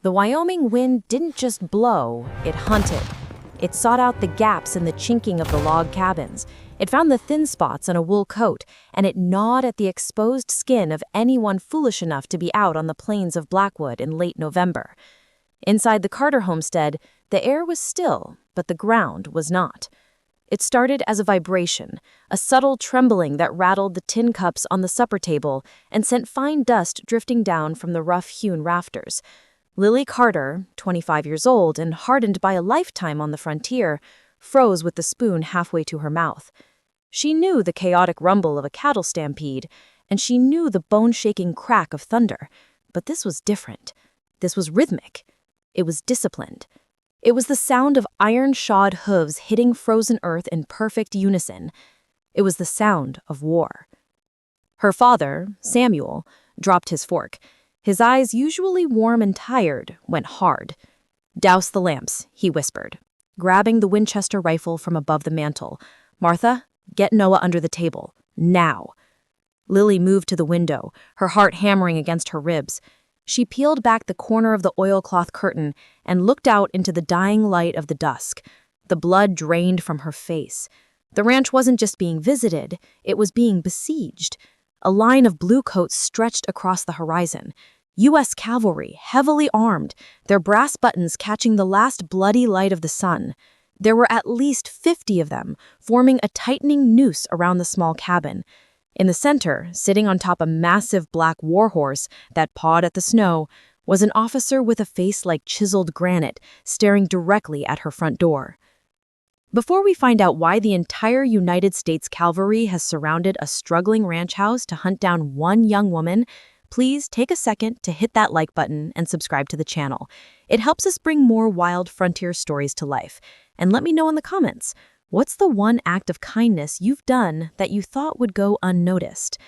The Wyoming wind didn't just blow, it hunted. It sought out the gaps in the chinking of the log cabins. It found the thin spots on a wool coat, and it gnawed at the exposed skin of anyone foolish enough to be out on the plains of Blackwood in late November. Inside the Carter homestead, the air was still, but the ground was not. It started as a vibration, a subtle trembling that rattled the tin cups on the supper table and sent fine dust drifting down from the rough-hewn rafters. Lily Carter, 25 years old and hardened by a lifetime on the frontier, froze with the spoon halfway to her mouth. She knew the chaotic rumble of a cattle stampede, and she knew the bone-shaking crack of thunder. But this was different. This was rhythmic. It was disciplined. It was the sound of iron-shod hooves hitting frozen earth in perfect unison. It was the sound of war. Her father, Samuel, dropped his fork. His eyes, usually warm and tired, went hard. "Douse the lamps," he whispered, grabbing the Winchester rifle from above the mantel. "Martha, get Noah under the table. Now." Lily moved to the window, her heart hammering against her ribs. She peeled back the corner of the oilcloth curtain and looked out into the dying light of the dusk. The blood drained from her face. The ranch wasn't just being visited, it was being besieged. A line of blue coats stretched across the horizon. US Cavalry, heavily armed, their brass buttons catching the last bloody light of the sun. There were at least 50 of them, forming a tightening noose around the small cabin. In the center, sitting on top a massive black warhorse that pawed at the snow, was an officer with a face like chiseled granite, staring directly at her front door. Before we find out why the entire United States Cavalry has surrounded a struggling ranch house to hunt down one young woman, please take a second to hit that like button and subscribe to the channel. It helps us bring more wild frontier stories to life. And let me know in the comments, what's the one act of kindness you've done that you thought would go unnoticed?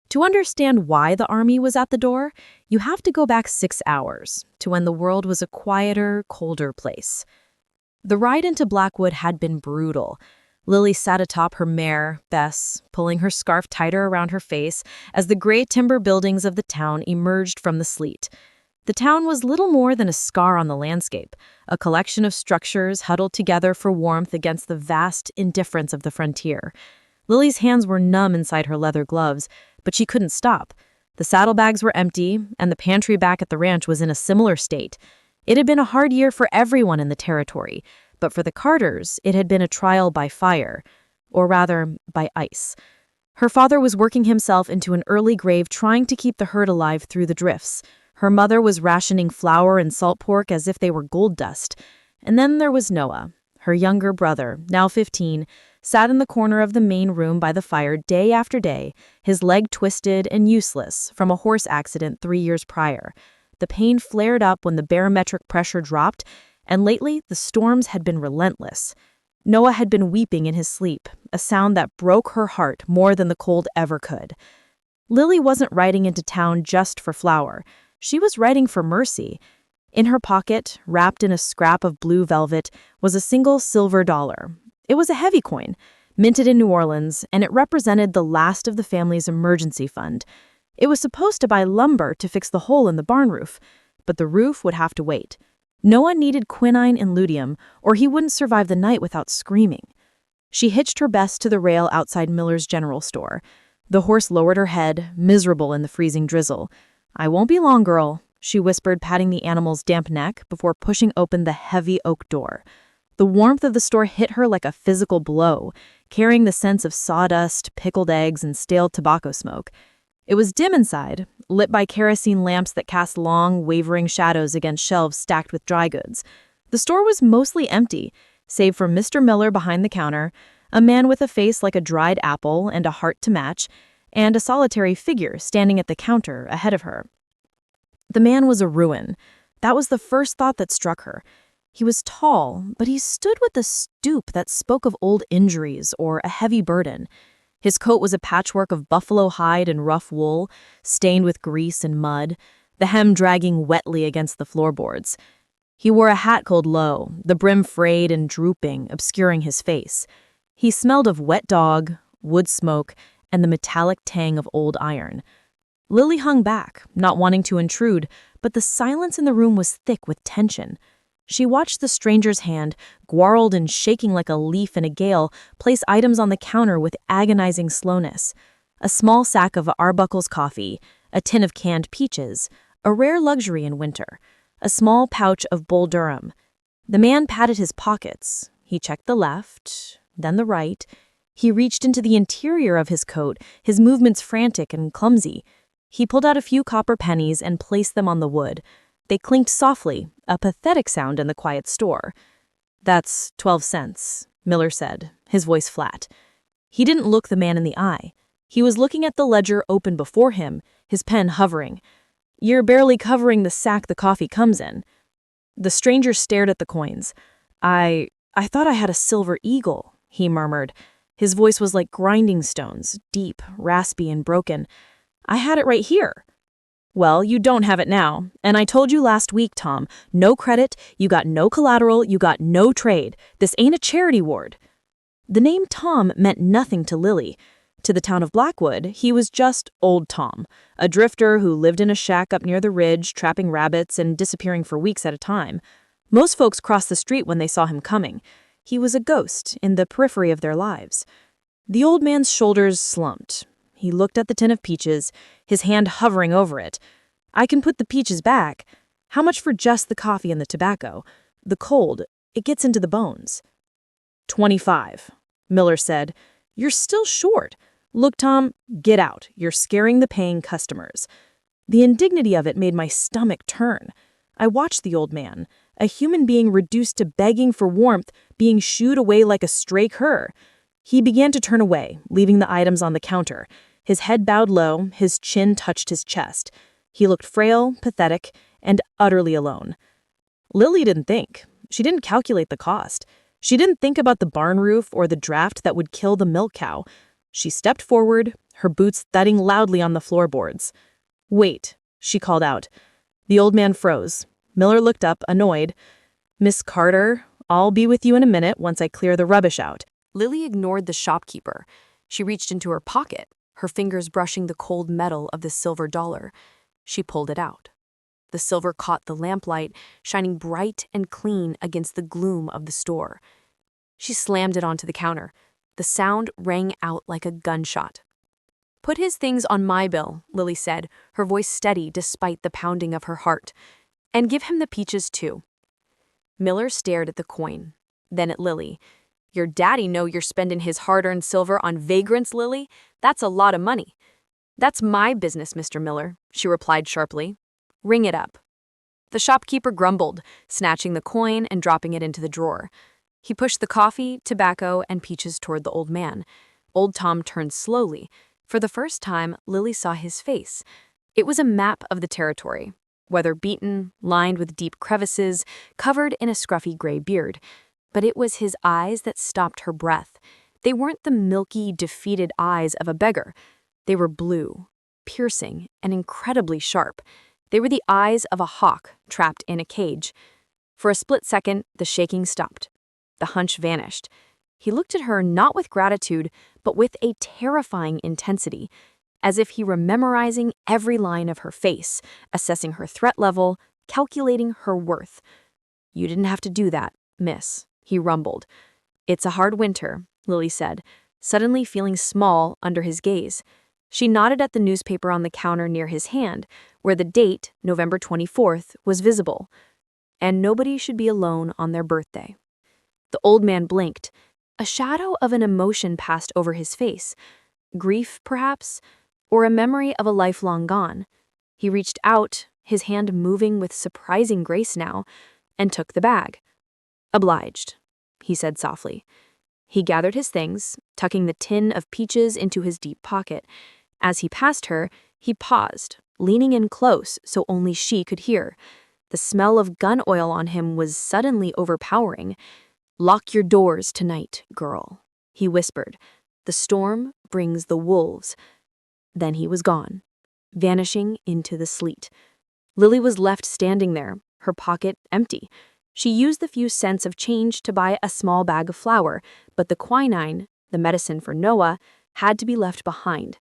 To understand why the army was at the door, you have to go back 6 hours, to when the world was a quieter, colder place. The ride into Blackwood had been brutal. Lily sat atop her mare, Bess, pulling her scarf tighter around her face as the gray timber buildings of the town emerged from the sleet. The town was little more than a scar on the landscape, a collection of structures huddled together for warmth against the vast indifference of the frontier. Lily's hands were numb inside her leather gloves, but she couldn't stop. The saddlebags were empty, and the pantry back at the ranch was in a similar state. It had been a hard year for everyone in the territory, but for the Carters, it had been a trial by fire, or rather, by ice. Her father was working himself into an early grave trying to keep the herd alive through the drifts. Her mother was rationing flour and salt pork as if they were gold dust. And then there was Noah. Her younger brother, now 15, sat in the corner of the main room by the fire day after day, his leg twisted and useless from a horse accident 3 years prior. The pain flared up when the barometric pressure dropped, and lately the storms had been relentless. Noah had been weeping in his sleep, a sound that broke her heart more than the cold ever could. Lily wasn't riding into town just for flour. She was riding for mercy. In her pocket, wrapped in a scrap of blue velvet, was a single silver dollar. It was a heavy coin, minted in New Orleans, and it represented the last of the family's emergency fund. It was supposed to buy lumber to fix the hole in the barn roof, but the roof would have to wait. Noah needed quinine and luteum, or he wouldn't survive the night without screaming. She hitched her Bess to the rail outside Miller's general store. The horse lowered her head, miserable in the freezing drizzle. "I won't be long, girl," she whispered, patting the animal's damp neck before pushing open the heavy oak door. The warmth of the store hit her like a physical blow, carrying the sense of sawdust, pickled eggs, and stale tobacco smoke. It was dim inside, lit by kerosene lamps that cast long, wavering shadows against shelves stacked with dry goods. The store was mostly empty, save for Mr. Miller behind the counter, a man with a face like a dried apple and a heart to match, and a solitary figure standing at the counter ahead of her. The man was a ruin. That was the first thought that struck her. He was tall, but he stood with a stoop that spoke of old injuries or a heavy burden. His coat was a patchwork of buffalo hide and rough wool, stained with grease and mud, the hem dragging wetly against the floorboards. He wore a hat pulled low, the brim frayed and drooping, obscuring his face. He smelled of wet dog, wood smoke, and the metallic tang of old iron. Lily hung back, not wanting to intrude, but the silence in the room was thick with tension. She watched the stranger's hand, guarled and shaking like a leaf in a gale, place items on the counter with agonizing slowness. A small sack of Arbuckle's coffee, a tin of canned peaches, a rare luxury in winter, a small pouch of Bull Durham. The man patted his pockets. He checked the left, then the right. He reached into the interior of his coat, his movements frantic and clumsy. He pulled out a few copper pennies and placed them on the wood. They clinked softly, a pathetic sound in the quiet store. "That's 12 cents, Miller said, his voice flat. He didn't look the man in the eye. He was looking at the ledger open before him, his pen hovering. "You're barely covering the sack the coffee comes in." The stranger stared at the coins. I thought I had a silver eagle," he murmured. His voice was like grinding stones, deep, raspy, and broken. "I had it right here." "Well, you don't have it now. And I told you last week, Tom, no credit, you got no collateral, you got no trade. This ain't a charity ward." The name Tom meant nothing to Lily. To the town of Blackwood, he was just Old Tom, a drifter who lived in a shack up near the ridge, trapping rabbits and disappearing for weeks at a time. Most folks crossed the street when they saw him coming. He was a ghost in the periphery of their lives. The old man's shoulders slumped. He looked at the tin of peaches, his hand hovering over it. "I can put the peaches back. How much for just the coffee and the tobacco? The cold, it gets into the bones." 25, Miller said. "You're still short. Look, Tom, get out. You're scaring the paying customers." The indignity of it made my stomach turn. I watched the old man, a human being reduced to begging for warmth, being shooed away like a stray cur. He began to turn away, leaving the items on the counter. His head bowed low, his chin touched his chest. He looked frail, pathetic, and utterly alone. Lily didn't think. She didn't calculate the cost. She didn't think about the barn roof or the draft that would kill the milk cow. She stepped forward, her boots thudding loudly on the floorboards. "Wait," she called out. The old man froze. Miller looked up, annoyed. "Miss Carter, I'll be with you in a minute once I clear the rubbish out." Lily ignored the shopkeeper. She reached into her pocket, her fingers brushing the cold metal of the silver dollar. She pulled it out. The silver caught the lamplight, shining bright and clean against the gloom of the store. She slammed it onto the counter. The sound rang out like a gunshot. "Put his things on my bill," Lily said, her voice steady despite the pounding of her heart. "And give him the peaches, too." Miller stared at the coin, then at Lily. "Your daddy know you're spending his hard-earned silver on vagrants, Lily? That's a lot of money." "That's my business, Mr. Miller," she replied sharply. "Ring it up." The shopkeeper grumbled, snatching the coin and dropping it into the drawer. He pushed the coffee, tobacco, and peaches toward the old man. Old Tom turned slowly. For the first time, Lily saw his face. It was a map of the territory, weather-beaten, lined with deep crevices, covered in a scruffy gray beard. But it was his eyes that stopped her breath. They weren't the milky, defeated eyes of a beggar. They were blue, piercing, and incredibly sharp. They were the eyes of a hawk trapped in a cage. For a split second, the shaking stopped. The hunch vanished. He looked at her not with gratitude, but with a terrifying intensity, as if he were memorizing every line of her face, assessing her threat level, calculating her worth. "You didn't have to do that, miss," he rumbled. "It's a hard winter," Lily said, suddenly feeling small under his gaze. She nodded at the newspaper on the counter near his hand, where the date, November 24th, was visible. "And nobody should be alone on their birthday." The old man blinked. A shadow of an emotion passed over his face. Grief, perhaps, or a memory of a life long gone. He reached out, his hand moving with surprising grace now, and took the bag. "Obliged," he said softly. He gathered his things, tucking the tin of peaches into his deep pocket. As he passed her, he paused, leaning in close so only she could hear. The smell of gun oil on him was suddenly overpowering. "Lock your doors tonight, girl," he whispered. "The storm brings the wolves." Then he was gone, vanishing into the sleet. Lily was left standing there, her pocket empty. She used the few cents of change to buy a small bag of flour, but the quinine, the medicine for Noah, had to be left behind.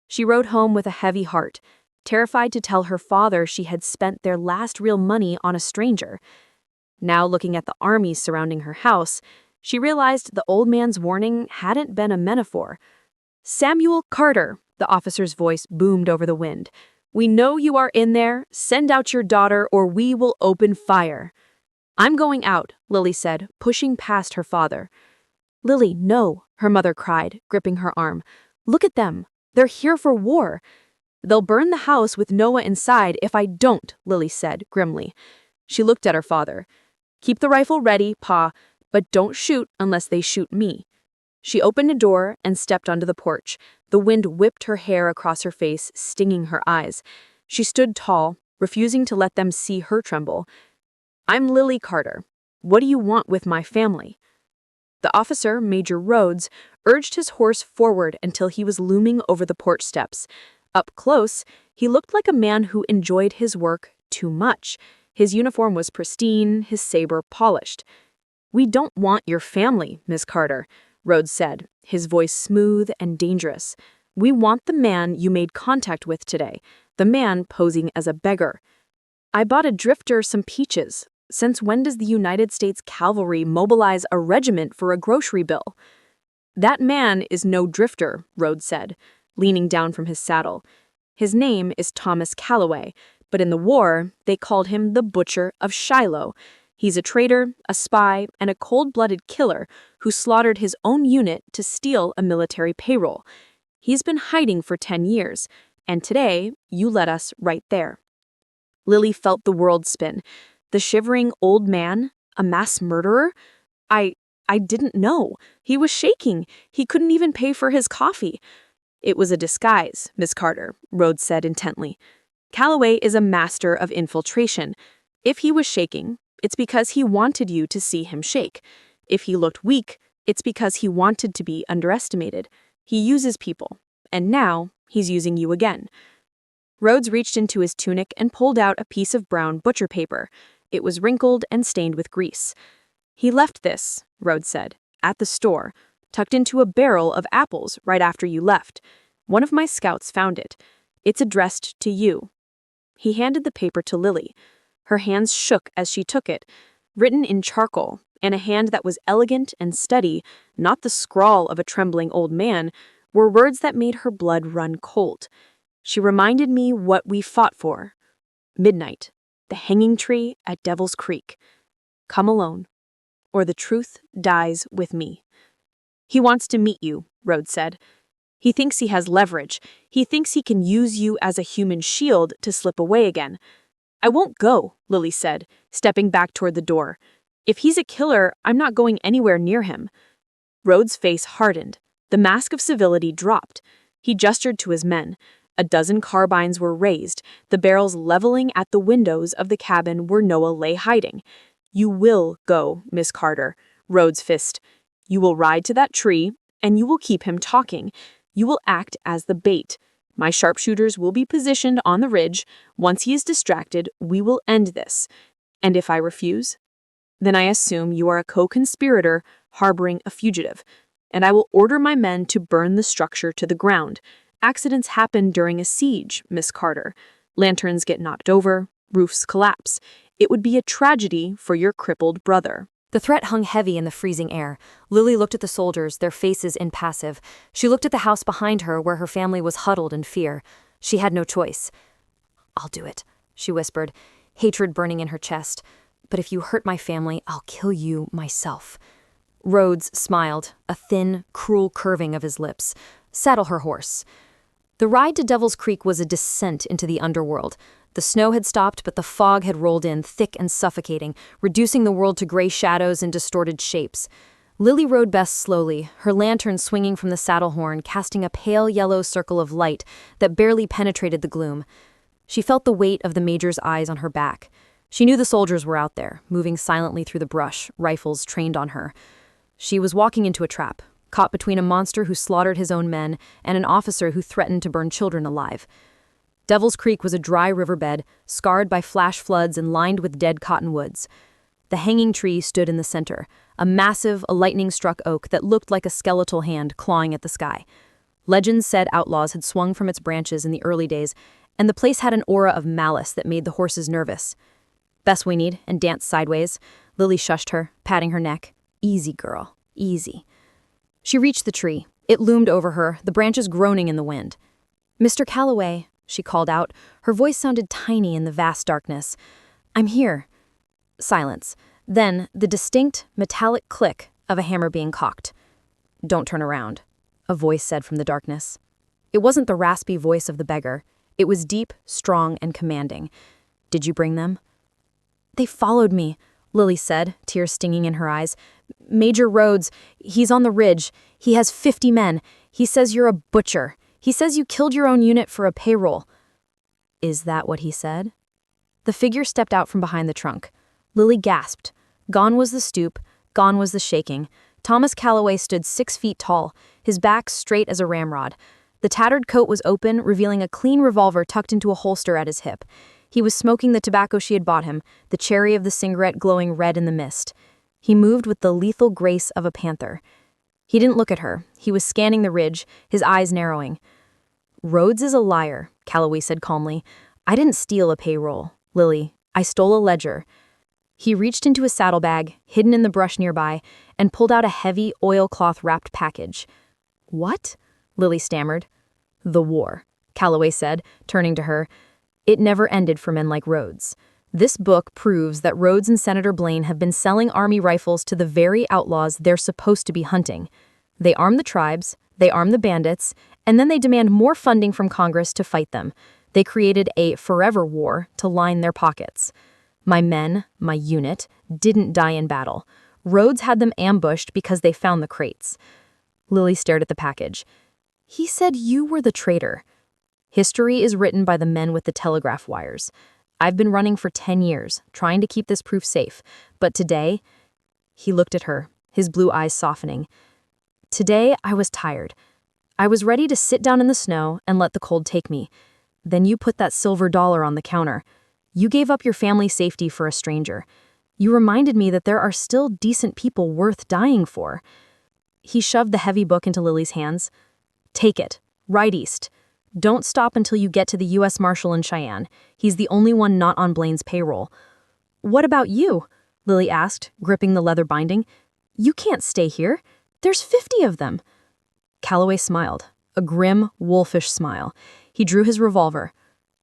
She rode home with a heavy heart. terrified to tell her father she had spent their last real money on a stranger. Now, looking at the armies surrounding her house, she realized the old man's warning hadn't been a metaphor. "Samuel Carter," the officer's voice boomed over the wind. "We know you are in there. Send out your daughter or we will open fire." "I'm going out," Lily said, pushing past her father. "Lily, no," her mother cried, gripping her arm. "Look at them. They're here for war." "They'll burn the house with Noah inside if I don't," Lily said grimly. She looked at her father. "Keep the rifle ready, Pa, but don't shoot unless they shoot me." She opened a door and stepped onto the porch. The wind whipped her hair across her face, stinging her eyes. She stood tall, refusing to let them see her tremble. "I'm Lily Carter. What do you want with my family?" The officer, Major Rhodes, urged his horse forward until he was looming over the porch steps. Up close, he looked like a man who enjoyed his work too much. His uniform was pristine, his saber polished. "We don't want your family, Miss Carter," Rhodes said, his voice smooth and dangerous. "We want the man you made contact with today, the man posing as a beggar." "I bought a drifter some peaches. Since when does the United States Cavalry mobilize a regiment for a grocery bill?" "That man is no drifter," Rhodes said, leaning down from his saddle. "His name is Thomas Calloway, but in the war, they called him the Butcher of Shiloh. He's a traitor, a spy, and a cold-blooded killer who slaughtered his own unit to steal a military payroll. He's been hiding for 10 years, and today, you led us right there." Lily felt the world spin. The shivering old man, a mass murderer? I didn't know. He was shaking. He couldn't even pay for his coffee. "It was a disguise, Miss Carter," Rhodes said intently. "Calloway is a master of infiltration. If he was shaking, it's because he wanted you to see him shake. If he looked weak, it's because he wanted to be underestimated. He uses people, and now he's using you again." Rhodes reached into his tunic and pulled out a piece of brown butcher paper. It was wrinkled and stained with grease. "He left this," Rhodes said, "at the store, tucked into a barrel of apples right after you left. One of my scouts found it. It's addressed to you." He handed the paper to Lily. Her hands shook as she took it. Written in charcoal, and a hand that was elegant and steady, not the scrawl of a trembling old man, were words that made her blood run cold. "She reminded me what we fought for. Midnight, the hanging tree at Devil's Creek. Come alone, or the truth dies with me." "He wants to meet you," Rhodes said. "He thinks he has leverage. He thinks he can use you as a human shield to slip away again." "I won't go," Lily said, stepping back toward the door. "If he's a killer, I'm not going anywhere near him." Rhodes' face hardened. The mask of civility dropped. He gestured to his men. A dozen carbines were raised, the barrels leveling at the windows of the cabin where Noah lay hiding. "You will go, Miss Carter," Rhodes fist. "You will ride to that tree, and you will keep him talking. You will act as the bait. My sharpshooters will be positioned on the ridge. Once he is distracted, we will end this. And if I refuse, then I assume you are a co-conspirator harboring a fugitive, and I will order my men to burn the structure to the ground. Accidents happen during a siege, Miss Carter. Lanterns get knocked over, roofs collapse. It would be a tragedy for your crippled brother." The threat hung heavy in the freezing air. Lily looked at the soldiers, their faces impassive. She looked at the house behind her where her family was huddled in fear. She had no choice. "I'll do it," she whispered, hatred burning in her chest. "But if you hurt my family, I'll kill you myself." Rhodes smiled, a thin, cruel curving of his lips. "Saddle her horse." The ride to Devil's Creek was a descent into the underworld. The snow had stopped, but the fog had rolled in, thick and suffocating, reducing the world to gray shadows and distorted shapes. Lily rode best slowly, her lantern swinging from the saddle horn, casting a pale yellow circle of light that barely penetrated the gloom. She felt the weight of the major's eyes on her back. She knew the soldiers were out there, moving silently through the brush, rifles trained on her. She was walking into a trap, caught between a monster who slaughtered his own men and an officer who threatened to burn children alive. Devil's Creek was a dry riverbed, scarred by flash floods and lined with dead cottonwoods. The hanging tree stood in the center, a massive, lightning-struck oak that looked like a skeletal hand clawing at the sky. Legends said outlaws had swung from its branches in the early days, and the place had an aura of malice that made the horses nervous. "Best we need," and danced sideways. Lily shushed her, patting her neck. "Easy, girl, easy." She reached the tree. It loomed over her, the branches groaning in the wind. "Mr. Calloway," she called out. Her voice sounded tiny in the vast darkness. "I'm here." Silence. Then the distinct, metallic click of a hammer being cocked. "Don't turn around," a voice said from the darkness. It wasn't the raspy voice of the beggar. It was deep, strong, and commanding. "Did you bring them?" "They followed me," Lily said, tears stinging in her eyes. "Major Rhodes, he's on the ridge. He has 50 men. He says you're a butcher. He says you killed your own unit for a payroll." "Is that what he said?" The figure stepped out from behind the trunk. Lily gasped. Gone was the stoop, gone was the shaking. Thomas Calloway stood 6 feet tall, his back straight as a ramrod. The tattered coat was open, revealing a clean revolver tucked into a holster at his hip. He was smoking the tobacco she had bought him, the cherry of the cigarette glowing red in the mist. He moved with the lethal grace of a panther. He didn't look at her. He was scanning the ridge, his eyes narrowing. "Rhodes is a liar," Calloway said calmly. "I didn't steal a payroll, Lily. I stole a ledger." He reached into his saddlebag, hidden in the brush nearby, and pulled out a heavy, oilcloth-wrapped package. "What?" Lily stammered. "The war," Calloway said, turning to her. "It never ended for men like Rhodes. This book proves that Rhodes and Senator Blaine have been selling army rifles to the very outlaws they're supposed to be hunting. They arm the tribes, they arm the bandits, and then they demand more funding from Congress to fight them. They created a forever war to line their pockets. My men, my unit, didn't die in battle. Rhodes had them ambushed because they found the crates." Lily stared at the package. "He said you were the traitor." "History is written by the men with the telegraph wires. I've been running for 10 years, trying to keep this proof safe. But today," he looked at her, his blue eyes softening. "Today I was tired. I was ready to sit down in the snow and let the cold take me. Then you put that silver dollar on the counter. You gave up your family's safety for a stranger. You reminded me that there are still decent people worth dying for." He shoved the heavy book into Lily's hands. "Take it. Ride east. Don't stop until you get to the US Marshal in Cheyenne. He's the only one not on Blaine's payroll." "What about you?" Lily asked, gripping the leather binding. "You can't stay here. There's 50 of them." Calloway smiled, a grim, wolfish smile. He drew his revolver.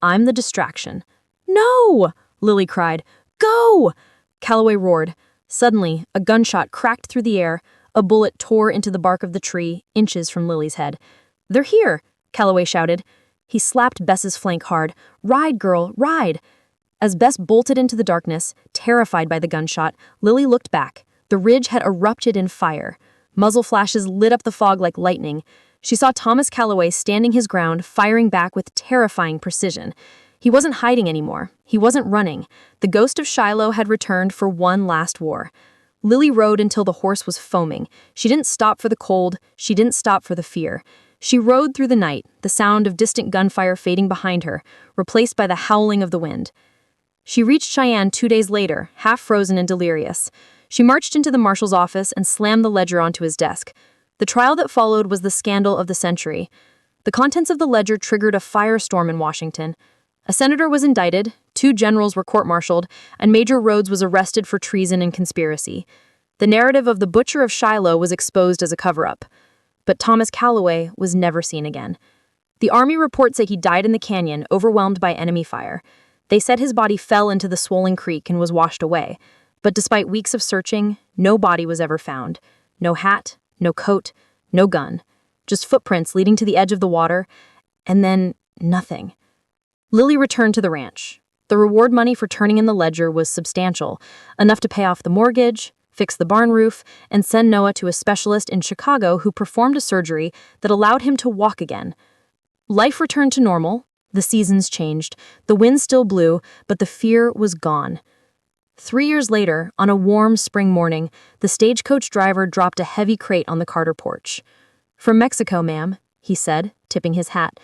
"I'm the distraction." "No!" Lily cried. "Go!" Calloway roared. Suddenly, a gunshot cracked through the air. A bullet tore into the bark of the tree, inches from Lily's head. "They're here!" Calloway shouted. He slapped Bess's flank hard. "Ride, girl, ride!" As Bess bolted into the darkness, terrified by the gunshot, Lily looked back. The ridge had erupted in fire. Muzzle flashes lit up the fog like lightning. She saw Thomas Calloway standing his ground, firing back with terrifying precision. He wasn't hiding anymore. He wasn't running. The ghost of Shiloh had returned for one last war. Lily rode until the horse was foaming. She didn't stop for the cold. She didn't stop for the fear. She rode through the night, the sound of distant gunfire fading behind her, replaced by the howling of the wind. She reached Cheyenne 2 days later, half frozen and delirious. She marched into the marshal's office and slammed the ledger onto his desk. The trial that followed was the scandal of the century. The contents of the ledger triggered a firestorm in Washington. A senator was indicted, 2 generals were court-martialed, and Major Rhodes was arrested for treason and conspiracy. The narrative of the Butcher of Shiloh was exposed as a cover-up. But Thomas Calloway was never seen again. The Army reports say he died in the canyon, overwhelmed by enemy fire. They said his body fell into the swollen creek and was washed away. But despite weeks of searching, no body was ever found. No hat, no coat, no gun. Just footprints leading to the edge of the water, and then nothing. Lily returned to the ranch. The reward money for turning in the ledger was substantial, enough to pay off the mortgage, fix the barn roof, and send Noah to a specialist in Chicago who performed a surgery that allowed him to walk again. Life returned to normal. The seasons changed. The wind still blew, but the fear was gone. 3 years later, on a warm spring morning, the stagecoach driver dropped a heavy crate on the Carter porch. "From Mexico, ma'am," he said, tipping his hat.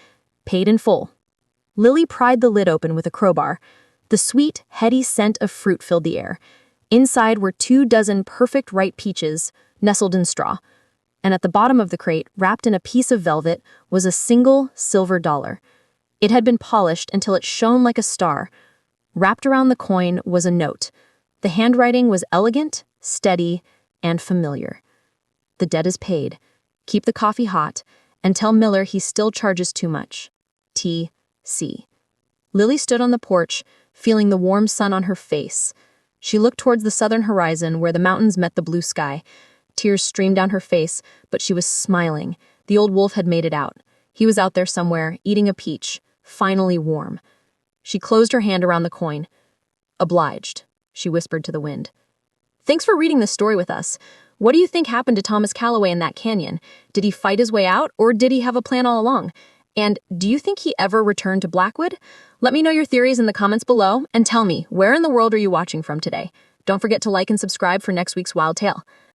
"Paid in full." Lily pried the lid open with a crowbar. The sweet, heady scent of fruit filled the air. Inside were 24 perfect ripe peaches, nestled in straw. And at the bottom of the crate, wrapped in a piece of velvet, was a single silver dollar. It had been polished until it shone like a star. Wrapped around the coin was a note. The handwriting was elegant, steady, and familiar. The debt is paid. Keep the coffee hot, and tell Miller he still charges too much. T.C. Lily stood on the porch, feeling the warm sun on her face. She looked towards the southern horizon where the mountains met the blue sky. Tears streamed down her face, but she was smiling. The old wolf had made it out. He was out there somewhere, eating a peach, finally warm. She closed her hand around the coin. "Obliged," she whispered to the wind. "Thanks for reading this story with us. What do you think happened to Thomas Calloway in that canyon? Did he fight his way out, or did he have a plan all along? And do you think he ever returned to Blackwood? Let me know your theories in the comments below, and tell me, where in the world are you watching from today? Don't forget to like and subscribe for next week's wild tale.